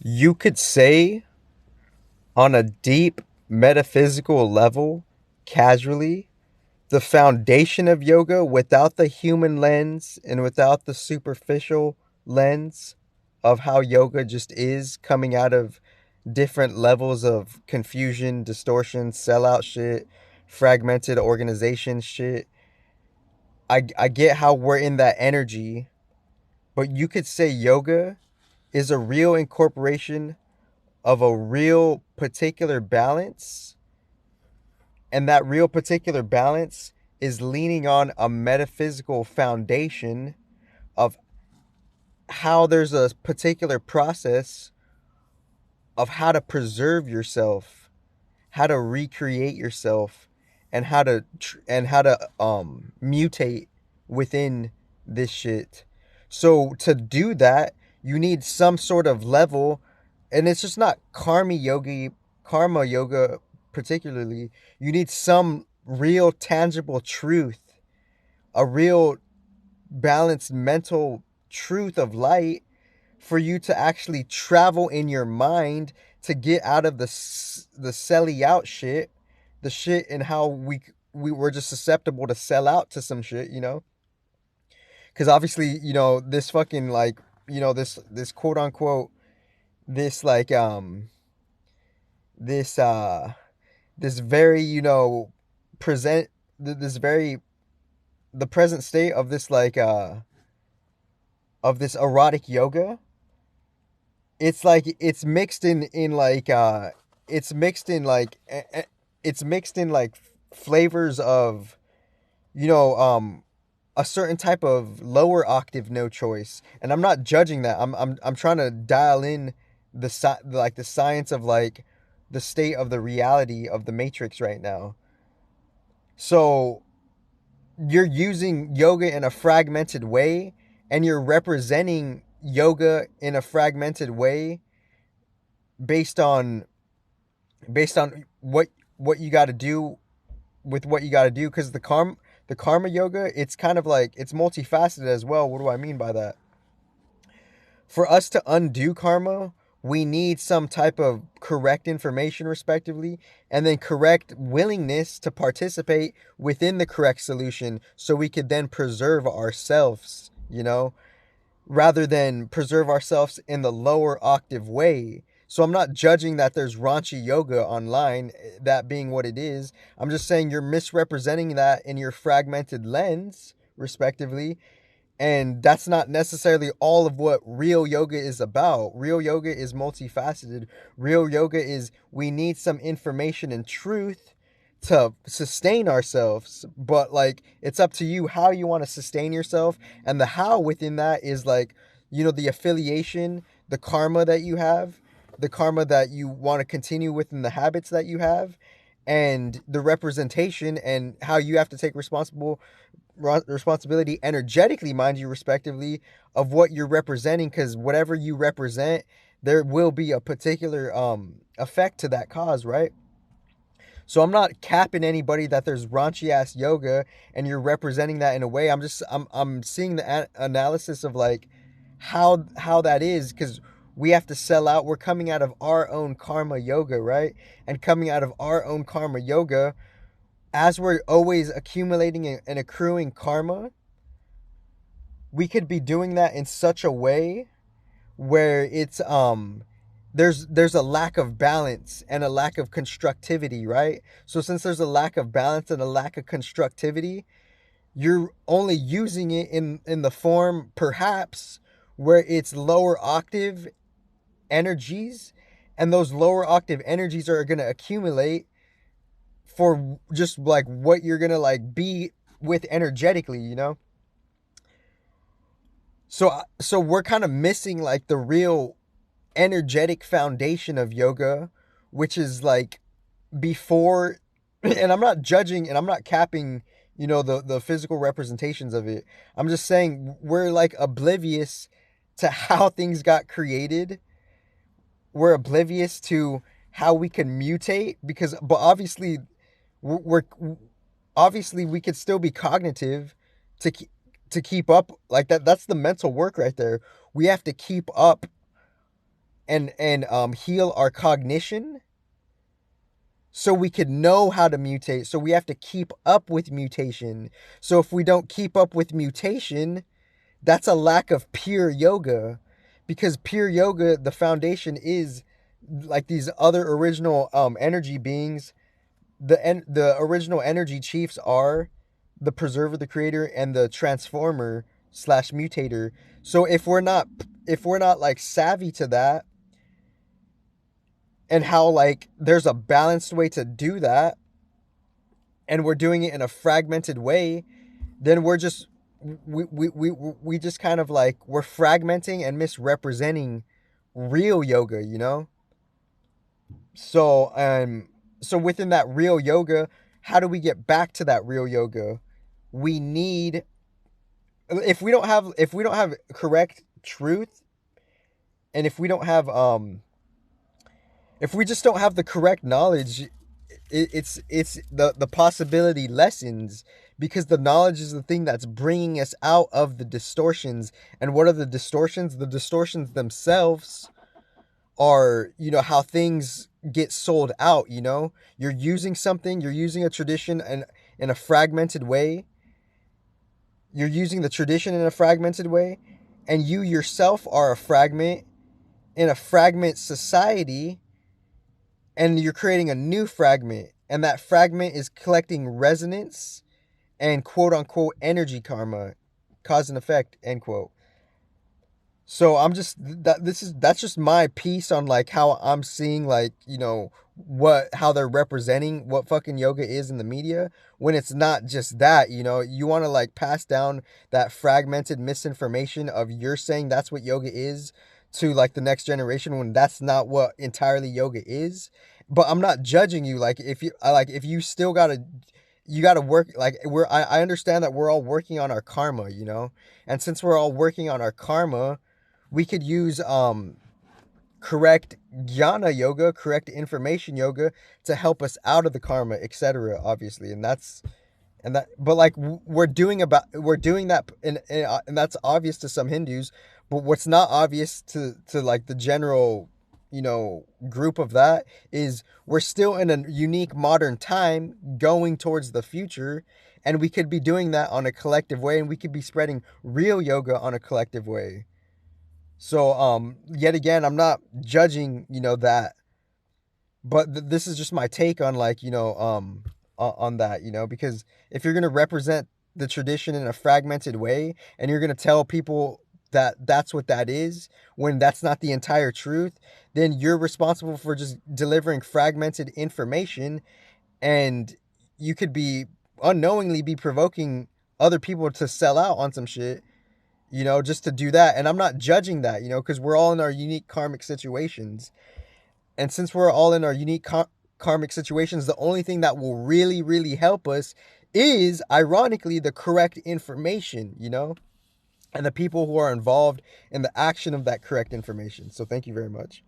You could say, on a deep metaphysical level, casually, the foundation of yoga without the human lens and without the superficial lens of how yoga just is coming out of different levels of confusion, distortion, sellout shit, fragmented organization shit. I get how we're in that energy, but you could say yoga is a real incorporation of a real particular balance, and that real particular balance is leaning on a metaphysical foundation of how there's a particular process of how to preserve yourself, how to recreate yourself, and how to mutate within this shit. So to do that, you need some sort of level, and it's just not karma yoga particularly. You need some real tangible truth, a real balanced mental truth of light for you to actually travel in your mind to get out of the selly out shit, the shit and how we were just susceptible to sell out to some shit, because obviously, this fucking like, this quote unquote, this like this this very, present this very the present state of this like of this erotic yoga. It's like it's mixed in like it's mixed in like it's mixed in like flavors of, you know um a certain type of lower octave no choice, and I'm not judging that. I'm trying to dial in like the science of like the state of the reality of the matrix right now. So you're using yoga in a fragmented way, and you're representing yoga in a fragmented way based on what you got to do with what you got to do, because the karma yoga, it's kind of like it's multifaceted as well. What do I mean by that? For us to undo karma, we need some type of correct information, respectively, and then correct willingness to participate within the correct solution so we could then preserve ourselves, rather than preserve ourselves in the lower octave way. So I'm not judging that there's raunchy yoga online, that being what it is. I'm just saying you're misrepresenting that in your fragmented lens, respectively. And that's not necessarily all of what real yoga is about. Real yoga is multifaceted. Real yoga is we need some information and truth to sustain ourselves, but like it's up to you how you want to sustain yourself, and the how within that is like, the affiliation, the karma that you have, the karma that you want to continue within the habits that you have, and the representation and how you have to take responsibility energetically, mind you, respectively, of what you're representing, because whatever you represent, there will be a particular effect to that cause, right? So I'm not capping anybody that there's raunchy ass yoga and you're representing that in a way. I'm seeing the analysis of like how that is, because we have to sell out. We're coming out of our own karma yoga, right? And coming out of our own karma yoga, as we're always accumulating and accruing karma, we could be doing that in such a way where it's there's a lack of balance and a lack of constructivity, right? So since there's a lack of balance and a lack of constructivity, you're only using it in the form perhaps where it's lower octave energies, and those lower octave energies are going to accumulate for just like what you're going to like be with energetically, so we're kind of missing like the real energetic foundation of yoga, which is like before, and I'm not judging and I'm not capping, the physical representations of it. I'm just saying we're like oblivious to how things got created. We're oblivious to how we can mutate, because but obviously we're obviously we could still be cognitive to to keep up like that. That's the mental work right there. We have to keep up and heal our cognition, so we could know how to mutate. So we have to keep up with mutation. So if we don't keep up with mutation, that's a lack of pure yoga, because pure yoga, the foundation is like these other original energy beings. The original energy chiefs are the preserver, the creator, and the transformer slash mutator. So if we're not like savvy to that, and how like there's a balanced way to do that, and we're doing it in a fragmented way, then we just kind of like, we're fragmenting and misrepresenting real yoga. So within that real yoga, how do we get back to that real yoga? We need, if we don't have correct truth, and if we just don't have the correct knowledge, it's the possibility lessens, because the knowledge is the thing that's bringing us out of the distortions. And what are the distortions? The distortions themselves are, how things get sold out. You're using something, you're using a tradition, and in a fragmented way. You're using the tradition in a fragmented way, and you yourself are a fragment in a fragment society, and you're creating a new fragment, and that fragment is collecting resonance and quote unquote energy karma, cause and effect, end quote. So that's just my piece on like how I'm seeing, like, how they're representing what fucking yoga is in the media, when it's not just that. You want to like pass down that fragmented misinformation of, you're saying that's what yoga is, to like the next generation, when that's not what entirely yoga is. But I'm not judging you. Like, if you still gotta work. Like, I understand that we're all working on our karma. And since we're all working on our karma, we could use correct jnana yoga, correct information yoga, to help us out of the karma, etc. Obviously, but like, we're doing that, and that's obvious to some Hindus. But what's not obvious to like the general, group of that, is we're still in a unique modern time going towards the future, and we could be doing that on a collective way, and we could be spreading real yoga on a collective way. So yet again, I'm not judging, that, but this is just my take on, like, on that, because if you're going to represent the tradition in a fragmented way, and you're going to tell people that that's what that is, when that's not the entire truth, then you're responsible for just delivering fragmented information, and you could be unknowingly be provoking other people to sell out on some shit, just to do that. And I'm not judging that, because we're all in our unique karmic situations. And since we're all in our unique karmic situations, the only thing that will really, really help us is, ironically, the correct information, and the people who are involved in the action of that correct information. So thank you very much.